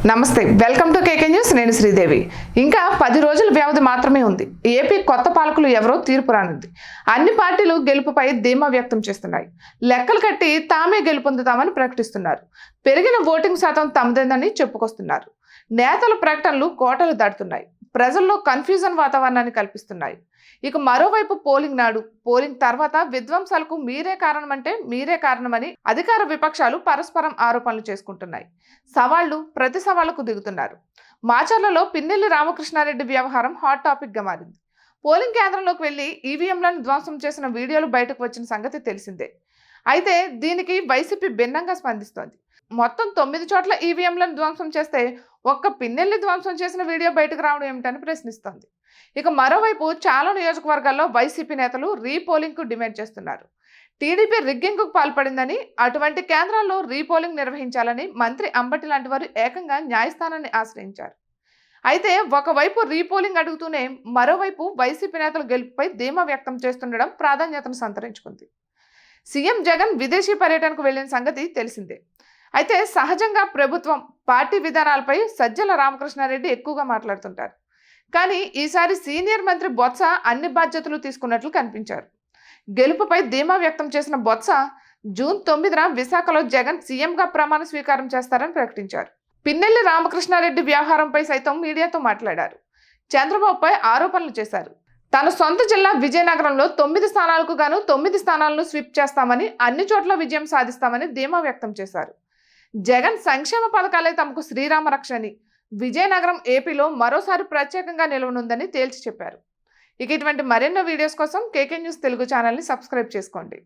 నమస్తే, welcome to KK news. నేను శ్రీదేవి. ఇంకా 10 రోజుల వ్యవధి మాత్రమే ఉంది. ఏపీ కొత్త పాలకులు ఎవరో తీర్పు రానుంది. అన్ని పార్టీలు గెలుపుపై ధీమా వ్యక్తం చేస్తున్నాయి. లెక్కలు కట్టి తామే గెలుపొందుతామని ప్రకటిస్తున్నారు. పెరిగిన ఓటింగ్ శాతం తమదేనని చెప్పుకొస్తున్నారు. నేతల ప్రకటనలు కోటలు దాటుతున్నాయి. ప్రజల్లో కన్ఫ్యూజన్ వాతావరణాన్ని కల్పిస్తున్నాయి. ఇక మరోవైపు పోలింగ్ నాడు, పోలింగ్ తర్వాత విధ్వంసాలకు మీరే కారణమంటే మీరే కారణమని అధికార విపక్షాలు పరస్పరం ఆరోపణలు చేసుకుంటున్నాయి. ప్రతి సవాళ్లకు దిగుతున్నారు. మాచర్లలో పిన్నెల్లి రామకృష్ణారెడ్డి వ్యవహారం హాట్ టాపిక్ గా మారింది. పోలింగ్ కేంద్రంలోకి వెళ్లి ఈవీఎంలను ధ్వంసం చేసిన వీడియోలు బయటకు వచ్చిన సంగతి తెలిసిందే. అయితే దీనికి వైసీపీ భిన్నంగా స్పందిస్తోంది. మొత్తం 9 చోట్ల ఈవీఎంలను ధ్వంసం చేస్తే ఒక్క పిన్నెల్లి ధ్వంసం చేసిన వీడియో బయటకు రావడం ఏమిటని ప్రశ్నిస్తోంది. ఇక మరోవైపు చాలా నియోజకవర్గాల్లో వైసీపీ నేతలు రీపోలింగ్ కు డిమాండ్ చేస్తున్నారు. టీడీపీ రిగ్గింగ్ కు పాల్పడిందని, అటువంటి కేంద్రాల్లో రీపోలింగ్ నిర్వహించాలని మంత్రి అంబటి లాంటి వారు ఏకంగా న్యాయస్థానాన్ని ఆశ్రయించారు. అయితే ఒకవైపు రీపోలింగ్ అడుగుతూనే మరోవైపు వైసీపీ నేతల గెలుపుపై ధీమా వ్యక్తం చేస్తుండడం ప్రాధాన్యతను సంతరించుకుంది. సీఎం జగన్ విదేశీ పర్యటనకు వెళ్లిన సంగతి తెలిసిందే. అయితే సహజంగా ప్రభుత్వం, పార్టీ విధానాలపై సజ్జల రామకృష్ణారెడ్డి ఎక్కువగా మాట్లాడుతుంటారు. కానీ ఈసారి సీనియర్ మంత్రి బొత్స అన్ని బాధ్యతలు తీసుకున్నట్లు కనిపించారు. గెలుపుపై ధీమా వ్యక్తం చేసిన బొత్స జూన్ 9న విశాఖలో జగన్ సీఎంగా ప్రమాణ స్వీకారం చేస్తారని ప్రకటించారు. పిన్నెల్లి రామకృష్ణారెడ్డి వ్యవహారంపై సైతం మీడియాతో మాట్లాడారు. చంద్రబాబుపై ఆరోపణలు చేశారు. తన సొంత జిల్లా విజయనగరంలో 9 స్థానాలకు గాను 9 స్థానాలను స్వీప్ చేస్తామని, అన్ని చోట్ల విజయం సాధిస్తామని ధీమా వ్యక్తం చేశారు. జగన్ సంక్షేమ పథకాలే తమకు శ్రీరామ రక్ష అని, విజయనగరం ఏపీలో మరోసారి ప్రత్యేకంగా నిలవనుందని తేల్చి చెప్పారు. ఇక ఇటువంటి మరెన్నో వీడియోస్ కోసం కేకే న్యూస్ తెలుగు ఛానల్ని సబ్స్క్రైబ్ చేసుకోండి.